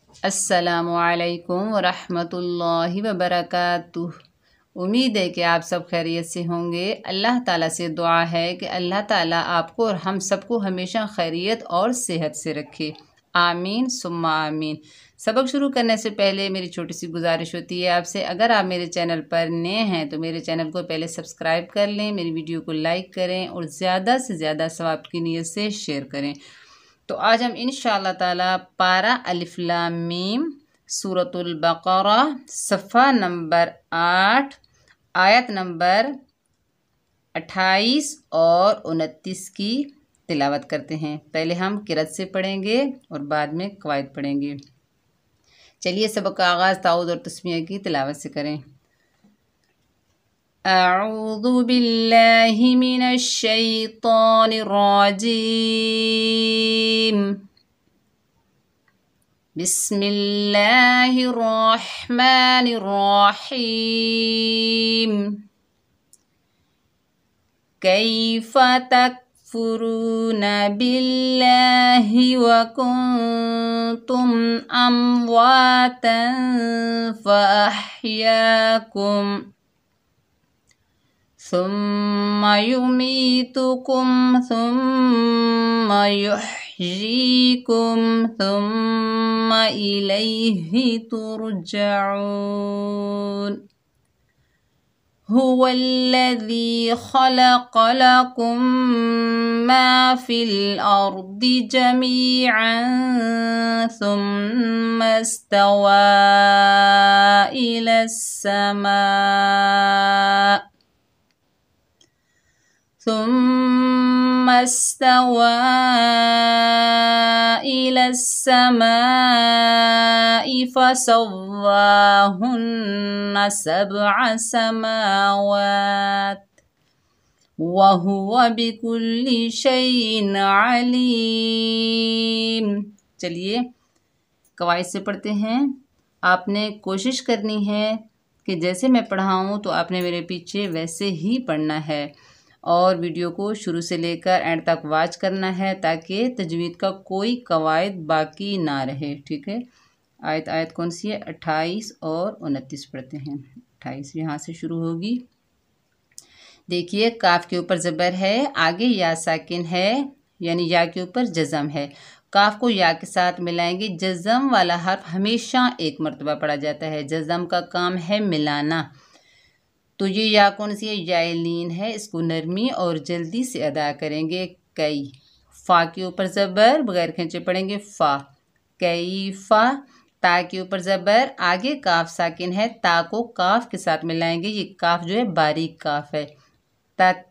अस्सलामुअलैकुम वरहमतुल्लाहि वबरकातुह। उम्मीद है कि आप सब खैरियत से होंगे। अल्लाह ताला से दुआ है कि अल्लाह ताला आपको और हम सबको हमेशा खैरियत और सेहत से रखे। आमीन सुम्मा आमीन। सबक शुरू करने से पहले मेरी छोटी सी गुजारिश होती है आपसे, अगर आप मेरे चैनल पर नए हैं तो मेरे चैनल को पहले सब्सक्राइब कर लें, मेरी वीडियो को लाइक करें और ज़्यादा से ज़्यादा सवाब की नीयत से शेयर करें। तो आज हम इंशाअल्लाह ताला पारा अलिफ लाम मीम सूरतुल बकरा सफ़ा नंबर 8 आयत नंबर 28 और 29 की तिलावत करते हैं। पहले हम किरत से पढ़ेंगे और बाद में कवायद पढ़ेंगे। चलिए सबक का आगाज़ ताऊद और तस्मीह की तिलावत से करें। अऊज़ु बिल्लाहि मिनश शैतानिर रजीम। बिस्मिल्लाहिर रहमानिर रहीम। कैफ़ तकफ़ुरून बिल्लाहि व कुन्तुम अम्वातन फ़अह्याकुम सुम्मा युमीतुकुम सुम्मा युह्यीकुम सुम्मा इलैहि तुरजऊन। हुवल्लज़ी खलक़ लकुम मा फ़िल अर्दि जमीअन सुम्मा इस्तवा इलस समा फसव्वाहुन्न सबअ समावात वहुवा बिकुल्लि शैइन अलीम। चलिए कवायद से पढ़ते हैं। आपने कोशिश करनी है कि जैसे मैं पढ़ाऊँ तो आपने मेरे पीछे वैसे ही पढ़ना है और वीडियो को शुरू से लेकर एंड तक वॉच करना है ताकि तजवीद का कोई कवायद बाकी ना रहे। ठीक है, आयत कौन सी है? 28 और 29 पढ़ते हैं। 28 यहाँ से शुरू होगी। देखिए काफ के ऊपर ज़बर है, आगे या साकिन है यानी या के ऊपर जज़म है। काफ को या के साथ मिलाएंगे। जज़म वाला हर्फ हमेशा एक मरतबा पढ़ा जाता है। जज़म का काम है मिलाना। तो ये या कौन सी है? या लीन है, इसको नरमी और जल्दी से अदा करेंगे। कई फ़ा के ऊपर ज़बर बगैर खींचे पढ़ेंगे फ़ा। कई फ़ा। ता के ऊपर ज़बर, आगे काफ साकिन है, ता को काफ के साथ मिलाएंगे। ये काफ जो है बारीक काफ है। तक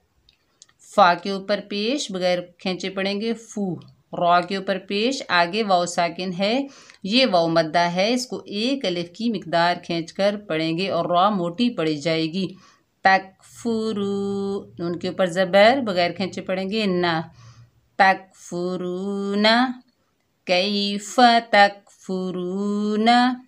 फ़ा के ऊपर पेश बगैर खींचे पढ़ेंगे फ़ू। रॉ के ऊपर पेश, आगे वाव साकिन है, ये वाव मद्दा है, इसको एक अलिफ की मिकदार खींचकर पढ़ेंगे और रॉ मोटी पड़ी जाएगी। तकफुरू नून के ऊपर ज़बर बगैर खींचे पढ़ेंगे ना। तकफुरूना कैफ़ तकफुरूना।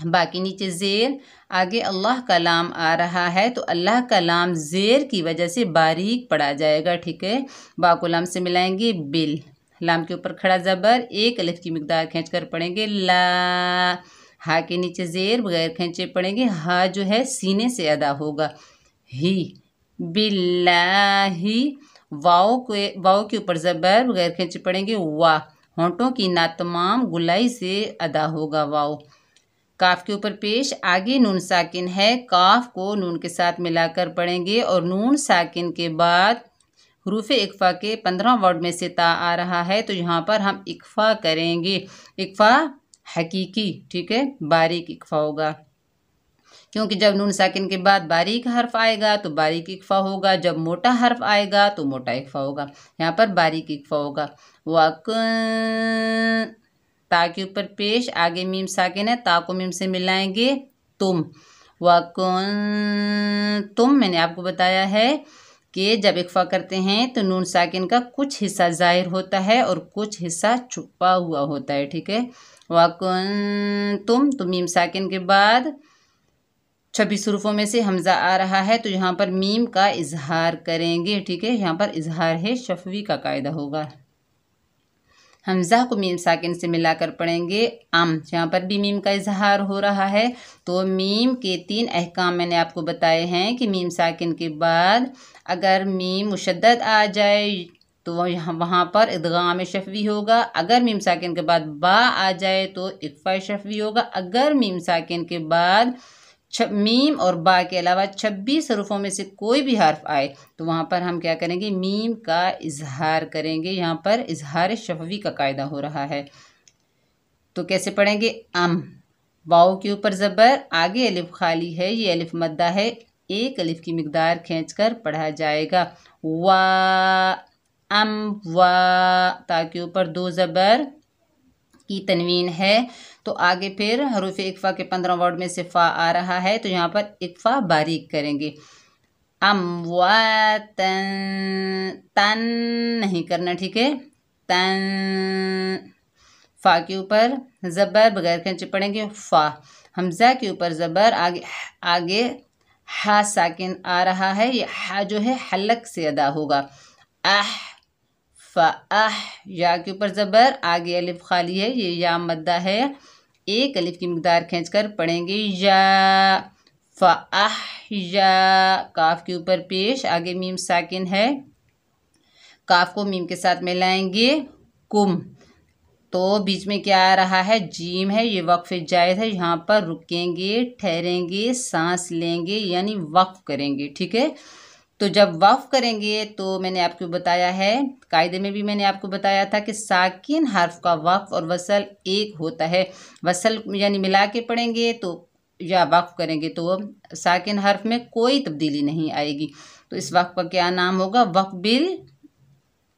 बाकी नीचे ज़ेर, आगे अल्लाह का लाम आ रहा है तो अल्लाह का लाम ज़ेर की वजह से बारीक पड़ा जाएगा। ठीक है, बा को लाम से मिलाएंगे बिल। लाम के ऊपर खड़ा ज़बर, एक अलिफ की मिकदार खींचकर पढ़ेंगे ला। हा के नीचे ज़ेर बगैर खींचे पढ़ेंगे। हा जो है सीने से अदा होगा। ही बिल्लाही। वाओ के ऊपर ज़बर बगैर खींचे पढ़ेंगे वाह। होंठों की ना तमाम गुलाई से अदा होगा वाओ। काफ के ऊपर पेश, आगे नून साकिन है, काफ को नून के साथ मिलाकर पढ़ेंगे और नून साकिन के बाद हरूफ इक्फ़ा के 15 वर्ड में से ता आ रहा है तो यहाँ पर हम इक्फ़ा करेंगे। इक्फ़ा हकीकी, ठीक है, बारीक इक्फ़ा होगा, क्योंकि जब नून साकिन के बाद बारीक हर्फ आएगा तो बारीक इक्फ़ा होगा, जब मोटा हर्फ आएगा तो मोटा इक्फ़ा होगा। यहाँ पर बारीक इक्फ़ा होगा। वक़ ता के ऊपर पेश, आगे मीम साकिन है, ता को मीम से मिलाएंगे तुम। तुम मैंने आपको बताया है कि जब इक्फ़ा करते हैं तो नून साकिन का कुछ हिस्सा ज़ाहिर होता है और कुछ हिस्सा छुपा हुआ होता है। ठीक है, तुम तो मीम साकिन के बाद 26 हुरूफों में से हमज़ा आ रहा है तो यहाँ पर मीम का इजहार करेंगे। ठीक है, यहाँ पर इजहार है शफवी का कायदा होगा। हमज़ा को मीम साकिन से मिलाकर पढ़ेंगे अम। यहाँ पर भी मीम का इजहार हो रहा है। तो मीम के 3 अहकाम मैंने आपको बताए हैं कि मीम साकिन के बाद अगर मीम मुशद्दद आ जाए तो वहाँ पर इदगाम शफ़वी होगा। अगर मीम साकिन के बाद बा आ जाए तो इक्फ़ा शफ़वी होगा। अगर मीम साकिन के बाद मीम और बा के अलावा 26 हरूफों में से कोई भी हर्फ आए तो वहाँ पर हम क्या करेंगे, मीम का इजहार करेंगे। यहाँ पर इजहार शफ़वी का कायदा हो रहा है। तो कैसे पढ़ेंगे, अम, वाओ के ऊपर ज़बर, आगे अलिफ खाली है, ये अलिफ मद्दा है, एक अलिफ की मिकदार खींचकर पढ़ा जाएगा। वा अम वा, ता के ऊपर 2 ज़बर की तनवीन है। तो आगे फिर हरूफ इक्फ़ा के 15 वर्ड में से फ़ा आ रहा है तो यहाँ पर इक्फ़ा बारीक करेंगे। अमवातन, तन नहीं करना, ठीक है। तन, फ़ा के ऊपर ज़बर बगैर खींचे पढ़ेंगे फ़ा। हमज़ा के ऊपर ज़बर, आगे हा साकिन आ रहा है, ये हा जो है हलक से अदा होगा। अह फ़अह, या के ऊपर ज़बर, आगे अलिफ खाली है, ये या मद्दा है, एक अलिफ की मिकदार खींचकर पढ़ेंगे या। फ़अह या, काफ के ऊपर पेश, आगे मीम साकिन है, काफ को मीम के साथ मिलाएंगे कुम। तो बीच में क्या आ रहा है, जीम है, ये वक्फ जायज़ है। यहाँ पर रुकेंगे, ठहरेंगे, सांस लेंगे, यानी वक्फ करेंगे, ठीक है। तो जब वक्फ करेंगे तो मैंने आपको बताया है, कायदे में भी मैंने आपको बताया था कि साकिन हर्फ का वक्फ और वसल एक होता है। वसल यानी मिला के पढ़ेंगे तो या वक्फ करेंगे तो साकिन हर्फ में कोई तब्दीली नहीं आएगी। तो इस वक्फ का क्या नाम होगा, वक्फ बिल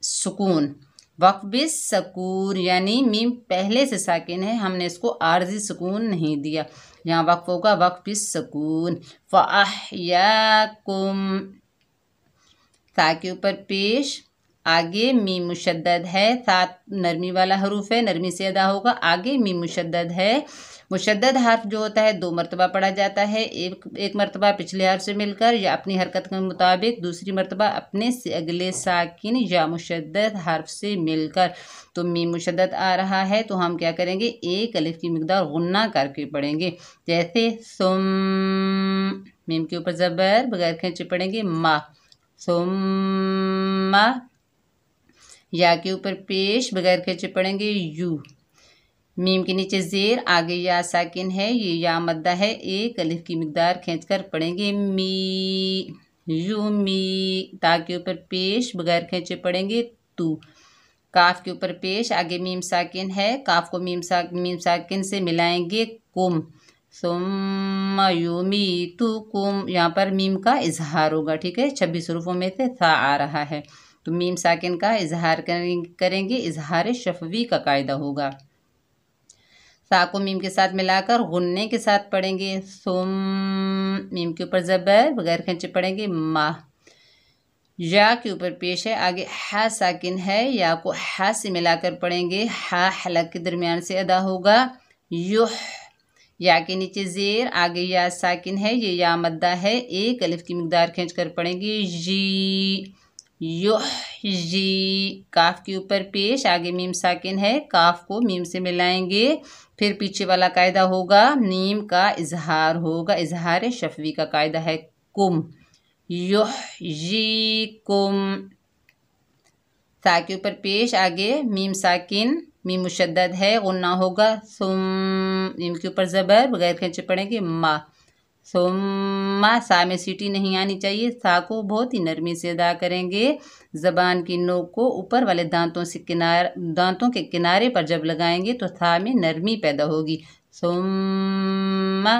सुकून। वक्फ बिल सकून यानी मीम पहले से साकिन है, हमने इसको आर्जी सुकून नहीं दिया, यहाँ वक्फ होगा वक्फ बिल सकून। फ़अहयाकुम, ता के ऊपर पेश, आगे मीम मुशद्दद है, सात नरमी वाला हरूफ है, नरमी से अदा होगा, आगे मीम मुशद्दद है। मुशद्दद हर्फ जो होता है 2 मरतबा पढ़ा जाता है, एक मरतबा पिछले हर्फ से मिलकर या अपनी हरकत के मुताबिक, दूसरी मरतबा अपने से अगले साकिन या मुशद्दद हर्फ से मिलकर। तो मीम मुशद्दद आ रहा है तो हम क्या करेंगे, एक अलिफ की मिकदार गुन्ना करके पढ़ेंगे। जैसे सुम, मीम के ऊपर ज़बर बगैर खींचे पढ़ेंगे मा, सुम्मा, या के ऊपर पेश बगैर खींचे पढ़ेंगे यू, मीम के नीचे ज़ेर, आगे या साकिन है, ये या मद्दा है, एक अलिफ की मिकदार खींचकर पढ़ेंगे मी, यू मी। ता के ऊपर पेश बगैर खींचे पढ़ेंगे तू, काफ के ऊपर पेश, आगे मीम साकिन है, काफ को मीम साकिन से मिलाएंगे कुम, सुम्मा युमीतुकुम, यहाँ पर मीम का इजहार होगा, ठीक है। 26 हरूफों में से था आ रहा है तो मीम साकिन का इजहार करेंगे, इजहार शफ़वी का कायदा होगा। सा को मीम के साथ मिलाकर गुन्ने के साथ पढ़ेंगे सुम, मीम के ऊपर ज़बर बगैर खींचे पढ़ेंगे मा, या के ऊपर पेश है, आगे हा साकिन है, या को हा से मिलाकर पढ़ेंगे, हा हलक के दरमियान से अदा होगा। युह, या के नीचे ज़ेर, आगे या साकिन है, ये या मद्दा है, एक अलिफ की मिकदार खींचकर पढ़ेंगे जी, युह जी। काफ के ऊपर पेश, आगे मीम साकिन है, काफ को मीम से मिलाएंगे, फिर पीछे वाला कायदा होगा, मीम का इजहार होगा, इजहार शफ़वी का कायदा है कुम, युह जी कुम। सा के ऊपर पेश, आगे मीम साकिन, मीम मुशद्दद है, गुन्ना होगा सुम, मीम के ऊपर ज़बर बगैर खींचे पढ़ेंगे मा, सुम्मा। सा में सीटी नहीं आनी चाहिए, सा को बहुत ही नरमी से अदा करेंगे, ज़बान की नोक को ऊपर वाले दांतों के किनारे पर जब लगाएंगे तो सा में नरमी पैदा होगी। सुम्मा,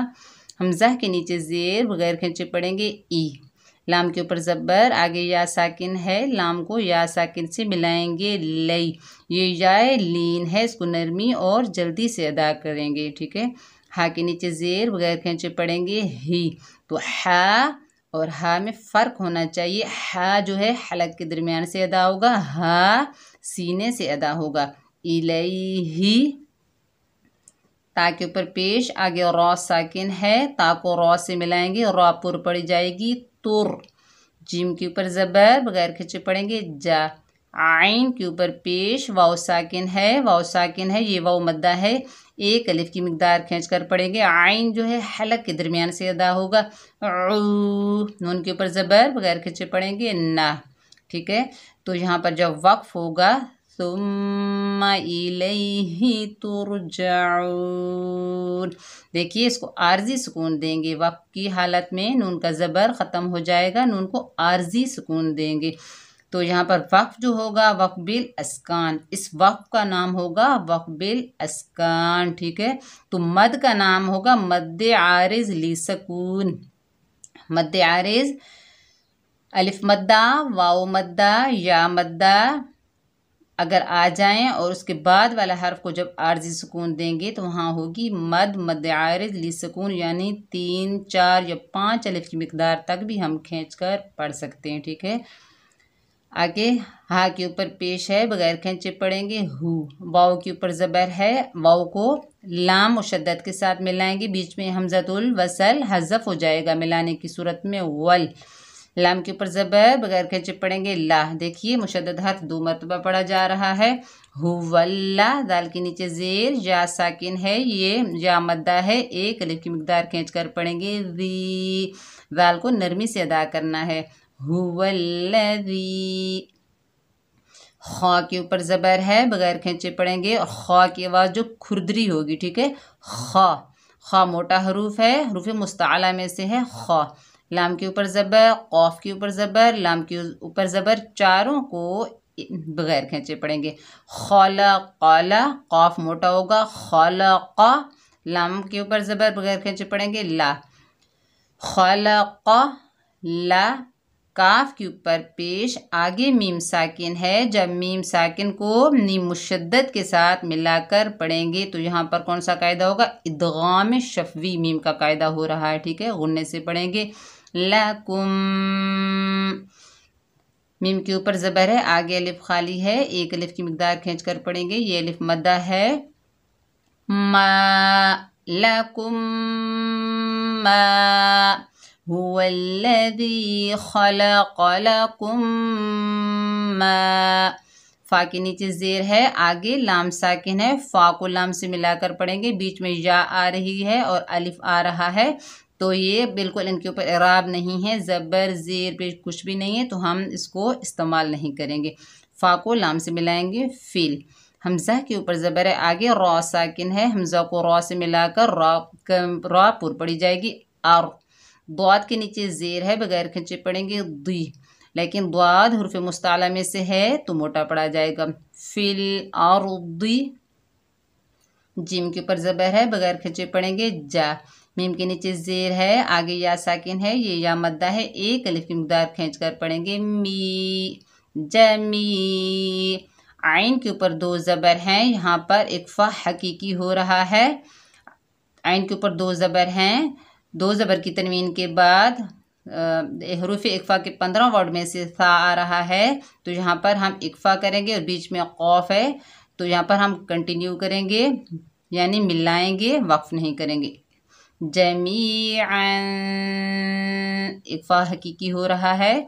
हमज़ा के नीचे ज़ेर बगैर खींचे पढ़ेंगे ई, लाम के ऊपर ज़बर, आगे या साकिन है, लाम को या साकिन से मिलाएंगे लई, ये या लीन है, इसको नरमी और जल्दी से अदा करेंगे, ठीक है। हा के नीचे ज़ेर बगैर खींचे पढ़ेंगे ही, तो हा और हा में फ़र्क होना चाहिए, हा जो है हलक के दरमियान से अदा होगा, हा सीने से अदा होगा। इलैही, ता के ऊपर पेश, आगे रॉ साकिन है, ता को रॉ से मिलाएंगे, रॉ पुर पड़ी जाएगी तुर, जीम के ऊपर ज़बर बगैर खींचे पढ़ेंगे जा, आइन के ऊपर पेश वाव साकिन है, वाव साकिन है, ये वाव मद्दा है, एक अलिफ की मिकदार खींच कर पढ़ेंगे। आइन जो है हलक के दरमियान से अदा होगा। नून के ऊपर ज़बर बगैर खींचे पढ़ेंगे ना, ठीक है। तो यहाँ पर जब वक्फ होगा सुम्मा इलैहि तुरजाऊन, देखिए इसको आर्जी सुकून देंगे। वक्फ की हालत में नून का ज़बर ख़त्म हो जाएगा, नून को आर्जी सुकून देंगे। तो यहाँ पर वक्फ जो होगा वक्फ बिल अस्कान, इस वक्फ का नाम होगा वक्फ बिल अस्कान, ठीक है। तो मद का नाम होगा मद आरिज ली सकून। मद आरिज अलिफ मद्दा, वाव मद्दा, या मद्दा अगर आ जाएं और उसके बाद वाला हर्फ को जब आर्जी सुकून देंगे तो वहाँ होगी मद, मद आरिज ली सुकून, यानी 3, 4 या 5 अलिफ की मिकदार तक भी हम खींच कर पढ़ सकते हैं, ठीक है। आगे हा के ऊपर पेश है, बगैर खींचे पढ़ेंगे हु। वाव के ऊपर ज़बर है, वाव को लाम मुशद्दद के साथ मिलाएंगे, बीच में हमज़तुल वसल हज़फ हो जाएगा मिलाने की सूरत में वल। लाम के ऊपर ज़बर बगैर खींचे पढ़ेंगे ला। देखिए मुशद्दद हर्फ 2 मरतबा पढ़ा जा रहा है। हुवल्ला, दाल के नीचे ज़ेर, या साकिन है, ये या मद्दा है, एक अलिफ की मिकदार खींच कर पढ़ेंगे ज़ी, दाल को नरमी से अदा करना है। हुवल्लज़ी। खा के ऊपर ज़बर है, बगैर खींचे पढ़ेंगे और खा की आवाज़ जो खुरदरी होगी, ठीक है। खा, खा मोटा हरूफ है, हरूफ मुस्ताला में से है खा। लाम के ऊपर ज़बर, कौफ के ऊपर ज़बर, लाम के ऊपर ज़बर, चारों को बगैर खींचे पढ़ेंगे। खलक़ला, कौफ मोटा होगा, खलक़ा। लाम के ऊपर ज़बर बगैर खींचे पढ़ेंगे ला। खलक़ला। काफ के ऊपर पेश, आगे मीम साकिन है, जब मीम साकिन को मीम मुशद्दद के साथ मिलाकर पढ़ेंगे तो यहाँ पर कौन सा कायदा होगा, इदगाम शफवी मीम का कायदा हो रहा है, ठीक है। गुन्ने से पढ़ेंगे लकुम। मीम के ऊपर ज़बर है, आगे अलिफ खाली है, एक अलिफ की मिकदार खींच कर पढ़ेंगे, ये अलिफ मद्दा है। मा लकुम मा हुवल्लज़ी खलक़ लकुम मा। फ़ा के नीचे ज़ेर है, आगे लाम साकिन है, फ़ा को लाम से मिलाकर पढ़ेंगे, बीच में या आ रही है और अलिफ आ रहा है, तो ये बिल्कुल इनके ऊपर इराब नहीं है, ज़बर ज़ेर पे कुछ भी नहीं है, तो हम इसको इस्तेमाल नहीं करेंगे। फ़ा को लाम से मिलाएंगे फ़िल। हमज़ा के ऊपर ज़बर है, आगे रॉ साकिन है, हमज़ा को रॉ से मिलाकर रॉ पुर पड़ी जाएगी आर। द्वाद के नीचे ज़ेर है, बगैर खींचे पढ़ेंगे दी, लेकिन द्वाद हुर्फ मुस्ताला में से है तो मोटा पड़ा जाएगा। फिल आरुद्दी। जिम के ऊपर ज़बर है, बगैर खींचे पढ़ेंगे जा। मीम के नीचे ज़ेर है, आगे या साकिन है, ये या मद्दा है, एक अलिफ की मिकदार खींच कर पढ़ेंगे मी जमी। आइन के ऊपर 2 ज़बर हैं, यहाँ पर एक फ़ा हकीकी हो रहा है। आइन के ऊपर 2 ज़बर हैं, 2 ज़बर की तनवीन के बाद हरूफ इक्फ़ा के 15 वर्ड में से सा आ रहा है, तो यहाँ पर हम इक्फ़ा करेंगे और बीच में कौफ है, तो यहाँ पर हम कंटिन्यू करेंगे, यानी मिलाएंगे, वक्फ नहीं करेंगे। जमीअन, इक्फ़ा हकीकी हो रहा है।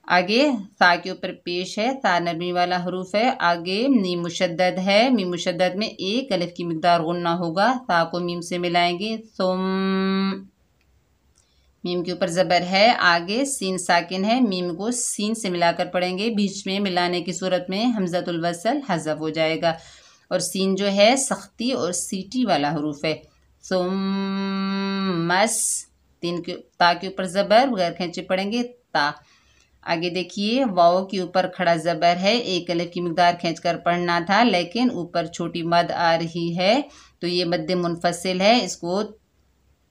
आगे सा के ऊपर पेश है, सा नरमी वाला हरूफ है, आगे मीम मुशद्दद है, मीम मुशद्दद में एक अलिफ की मिकदार गुन्ना होगा, सा को मीम से मिलाएंगे सुम। मीम के ऊपर ज़बर है, आगे सीन साकिन है, मीम को सीन से मिलाकर पढ़ेंगे, बीच में मिलाने की सूरत में हमज़तुल वसल हज़फ हो जाएगा, और सीन जो है सख्ती और सीटी वाला हरूफ है। सुम्मस, ता के ऊपर ज़बर बगैर खींचे पढ़ेंगे ता। आगे देखिए वाव के ऊपर खड़ा ज़बर है, एक अलिफ की मिकदार खींचकर पढ़ना था, लेकिन ऊपर छोटी मद आ रही है, तो ये मद्द मुनफसिल है, इसको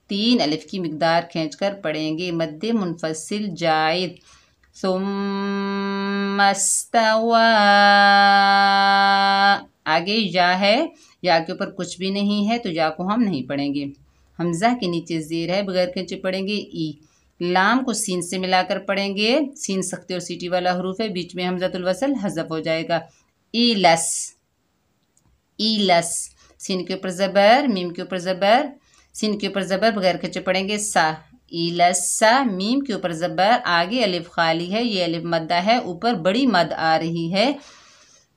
3 अलिफ की मिकदार खींचकर पढ़ेंगे, मद्द मुनफसिल जायद। सुम्मस्तवा, आगे या है, या के ऊपर कुछ भी नहीं है, तो या को हम नहीं पढ़ेंगे। हमज़ा के नीचे ज़ेर है, बगैर खींचे पढ़ेंगे ई। लाम को सीन से मिलाकर पढ़ेंगे, सीन सख्ती और सीटी वाला हरूफ है, बीच में हमज़तुल वसल हज़फ हो जाएगा। ईलस, ईलस, सीन के ऊपर ज़बर, मीम के ऊपर ज़बर, सीन के ऊपर ज़बर बगैर खींचे पढ़ेंगे सा, इलस्सा, मीम के ऊपर ज़बर, आगे अलिफ खाली है, ये अलिफ मद्दा है, ऊपर बड़ी मद आ रही है।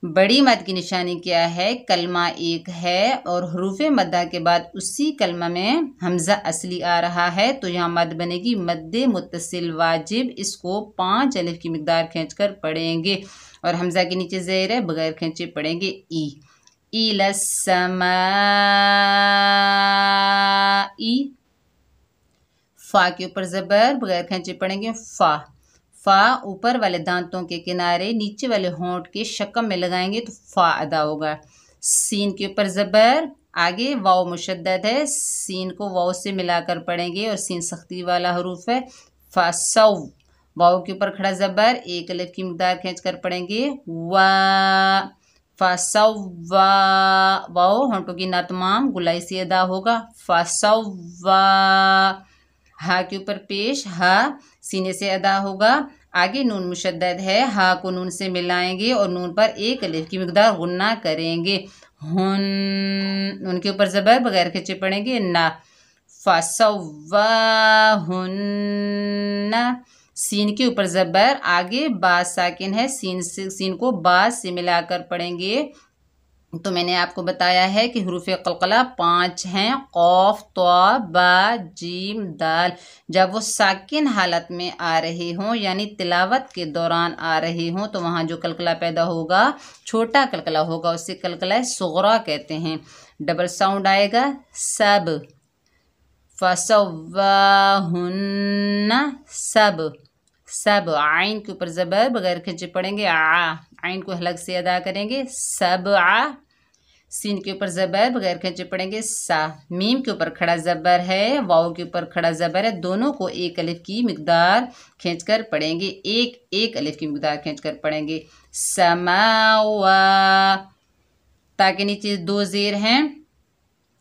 बड़ी मद की निशानी क्या है? कलमा एक है और हुरूफ़े मद्दा के बाद उसी कलमा में हमज़ा असली आ रहा है, तो यहाँ मद बनेगी मद्दे मुत्तसिल वाजिब। इसको 5 अलिफ की मिकदार खींचकर पढ़ेंगे और हमज़ा के नीचे ज़ेर है, बगैर खींचे पढ़ेंगे ई। इलस्समाई, फ़ा के ऊपर ज़बर, बगैर खींचे पढ़ेंगे फ़ा। फ़ा ऊपर वाले दांतों के किनारे नीचे वाले होंठ के शकम में लगाएंगे तो फ़ा अदा होगा। सीन के ऊपर ज़बर, आगे वाव मुशद्दद है, सीन को वाव से मिलाकर पढ़ेंगे और सीन सख्ती वाला हरूफ है। फ़सव, वाव के ऊपर खड़ा ज़बर, एक अलिफ की मिकदार खींच कर पढ़ेंगे वा। फ़सव्वा, वाव होंठों की ना तमाम गुलाई से अदा होगा। फ़सव्वा, हा के ऊपर पेश, हा सीने से अदा होगा। आगे नून मुशद्दद है, हा को नून से मिलाएंगे और नून पर एक अलिफ की मिकदार गुन्ना करेंगे। हुन, नून के ऊपर ज़बर, बगैर खींचे पढ़ेंगे ना। फ़सव्वाहुन्ना, सीन के ऊपर ज़बर, आगे बा साकिन है, सीन को बा से मिलाकर पढ़ेंगे। तो मैंने आपको बताया है कि हुरूफ़ क़लक़ला 5 हैं, क़ाफ़, तौ, बा, जीम, दाल। जब वो साकिन हालत में आ रहे हों यानी तिलावत के दौरान आ रहे हों तो वहाँ जो कलकला पैदा होगा छोटा कलकला होगा, उसे कलकला सुग़रा कहते हैं। डबल साउंड आएगा सब। फ़सव्वाहुन्ना सब, सब। आइन के ऊपर ज़बर, बगैर खींचे पढ़ेंगे आ, आइन को हलक से अदा करेंगे सब आ। सीन के ऊपर ज़बर, बगैर खींचे पढ़ेंगे सा। मीम के ऊपर खड़ा ज़बर है, वाव के ऊपर खड़ा ज़बर है, दोनों को एक अलिफ की मिकदार खींचकर पढ़ेंगे, एक अलिफ की मिकदार खींचकर पढ़ेंगे। समावा, ता के नीचे 2 ज़ेर हैं,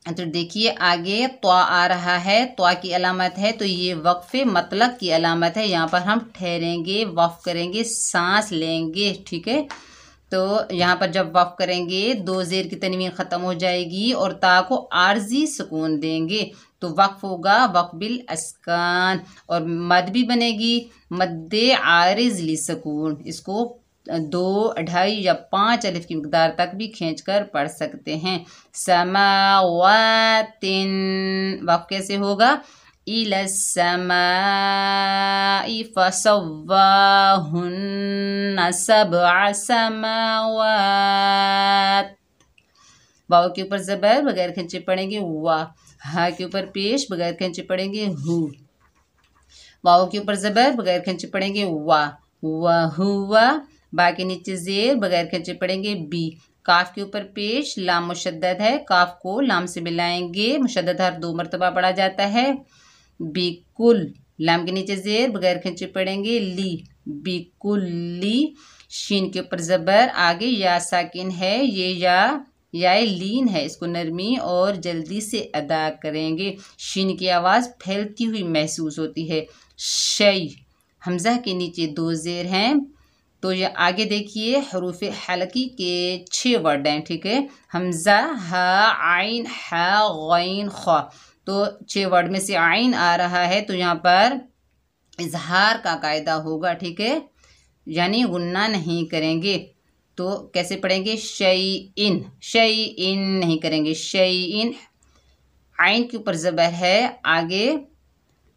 तो देखिए आगे त्वा आ रहा है, त्वा की अलामत है, तो ये वक्फ़े मतलब की अलामत है। यहाँ पर हम ठहरेंगे, वक़्फ़ करेंगे, सांस लेंगे, ठीक है। तो यहाँ पर जब वक़्फ़ करेंगे 2 ज़ेर की तनवीन ख़त्म हो जाएगी और ता को आर्जी सुकून देंगे तो वक़्फ़ होगा वक़्फ़ बिल अस्कान और मद भी बनेगी मद्दे आरिज़ ली सुकून। इसको 2, 2.5 या 5 अलिफ की मिकदार तक भी खींच कर पढ़ सकते हैं। समावातिन, वक़्फ़ कैसे होगा? इलस्समाई फ़सव्वाहुन्ना सबअ समावात। वाव के ऊपर ज़बर, बगैर खींचे पढ़ेंगे वा। हा के ऊपर पेश, बगैर खींचे पढ़ेंगे हु। वाव के ऊपर ज़बर, बगैर खींचे पढ़ेंगे वा, वहुवा। बा के नीचे ज़ेर, बगैर खींचे पढ़ेंगे बी। काफ के ऊपर पेश, लाम मुशद्दद है, काफ को लाम से मिलाएंगे, मुशद्दद हर 2 मरतबा पढ़ा जाता है। बिकुल, लाम के नीचे ज़ेर, बगैर खींचे पढ़ेंगे ली, बिकुल्ली। शीन के ऊपर ज़बर, आगे या साकिन है, ये या लीन है, इसको नरमी और जल्दी से अदा करेंगे। शीन की आवाज़ फैलती हुई महसूस होती है। शै, हमज़ा के नीचे 2 ज़ेर हैं, तो ये आगे देखिए हरूफ़ हलकी के 6 वर्ड हैं, ठीक है। हमज़ा, हा, आइन, हा, गैन, ख़ा, तो 6 वर्ड में से आइन आ रहा है तो यहाँ पर इजहार का कायदा होगा, ठीक है, यानी गुन्ना नहीं करेंगे। तो कैसे पढ़ेंगे? शैइन, शैइन नहीं करेंगे, शैइन। आइन के ऊपर ज़बर है, आगे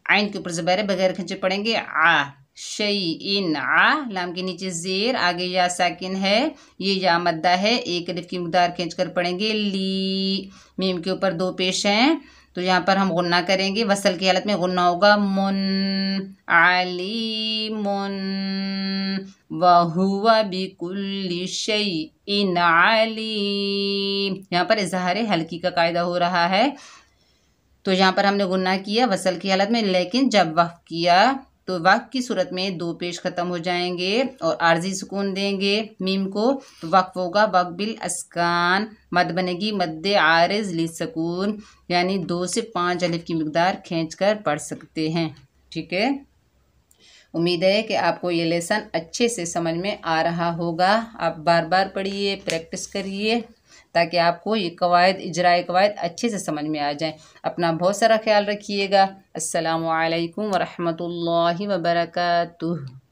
आइन के ऊपर ज़बर है, बगैर खींचे पढ़ेंगे आ, शैइन आ। लाम के नीचे ज़ेर, आगे या साकिन है, ये या मद्दा है, एक अलिफ की मिकदार खींच कर पढ़ेंगे ली। मीम के ऊपर 2 पेश हैं तो यहाँ पर हम गुन्ना करेंगे, वसल की हालत में गुन्ना होगा मुन, आलीमुन, वहुवा बिकुल्लि शैइन आलीम। यहाँ पर इज़हार हल्की का कायदा हो रहा है, तो यहाँ पर हमने गुन्ना किया वसल की हालत में, लेकिन जब वक़्फ़ किया तो वक़्फ़ की सूरत में 2 पेश ख़त्म हो जाएंगे और आर्जी सुकून देंगे मीम को, तो वक़्फ़ होगा वक़्फ़ बिल अस्कान। मद बनेगी मद्दे आरिज़ ली सुकून, यानी 2 से 5 अलिफ की मिकदार खींच कर पढ़ सकते हैं, ठीक है। उम्मीद है कि आपको ये लेसन अच्छे से समझ में आ रहा होगा। आप बार बार पढ़िए, प्रैक्टिस करिए। ताकि आपको ये कवायद, इजराए कवायद अच्छे से समझ में आ जाए। अपना बहुत सारा ख्याल रखिएगा। अस्सलामु अलैकुम वरहमतुल्लाहि वबरकातुहू।